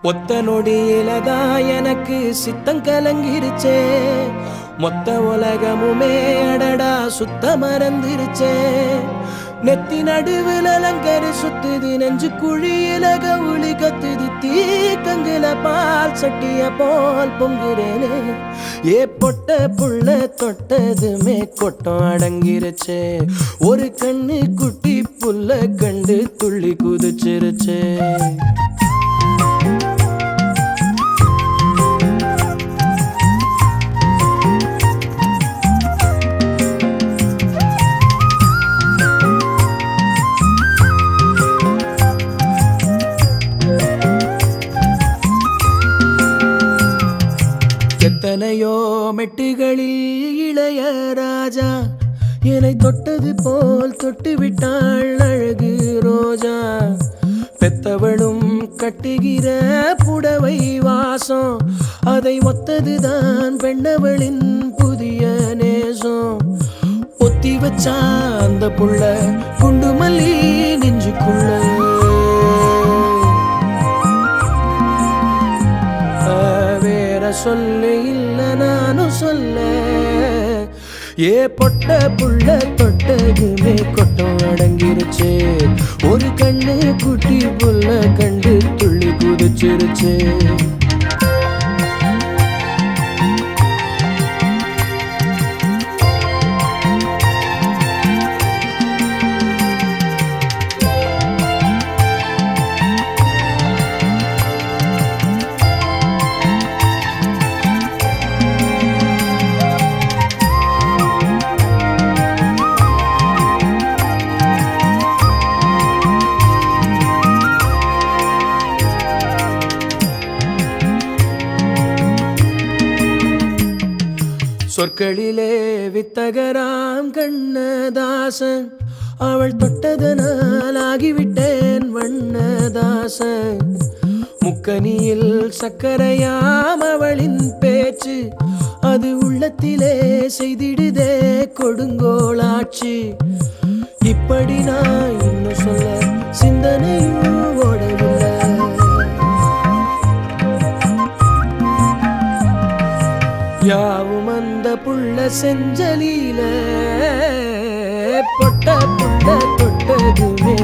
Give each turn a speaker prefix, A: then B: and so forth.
A: ஒத்த நொடியிலதான் எனக்கு சித்தம் கலங்கிருச்சே. மொத்த உலகமுமே அடடா சுத்த மறந்துருச்சே. நெத்தி நடுவில் அலங்கரி சுத்துது, நெஞ்சு குழியில கவுளி கத்துது, தீக்கங்குல பால் சட்டிய போல் பொங்குறேனே. ஏ பொட்ட புள்ள தொட்டதுமே கொட்டம் அடங்கிருச்சே. ஒரு கண்ணு குட்டி புல்ல கண்டு துள்ளி குதிச்சிருச்சே. எத்தனையோ மெட்டுகளில் இளைய ராஜா என்னை தொட்டது போல் தொட்டு விட்டாள் அழகு ரோஜா. பெத்தவளும் கட்டுகிற புடவை வாசம், அதை ஒத்ததுதான் பெண்ணவளின் புதிய நேசம். ஒத்தி வச்சா அந்த புள்ள குண்டு மல்லி நெஞ்சுக்குள்ள. சொல்ல இல்ல நானும் சொல்ல. ஏ பொட்ட புள்ள தொட்டதுமே கொட்டம் அடங்கிருச்சே. ஒரு கண்ணு குட்டி புள்ள கண்டு துள்ளி குதிச்சிருச்சே. சொற்களிலே வித்தகராம் கண்ணதாசன், அவள் தொட்டதனால் ஆகிவிட்டேன் வண்ணதாசன். முக்கனியில் சக்கரையாம் அவளின் பேச்சு, அது உள்ளத்திலே செய்திடுதே கொடுங்கோளாச்சு. இப்படி நான் இன்னும் சொல்ல சிந்தனையும் ஓடவில்லை. யாவும் அந்த புள்ள செஞ்சலில பொட்ட புள்ள தொட்டதுமே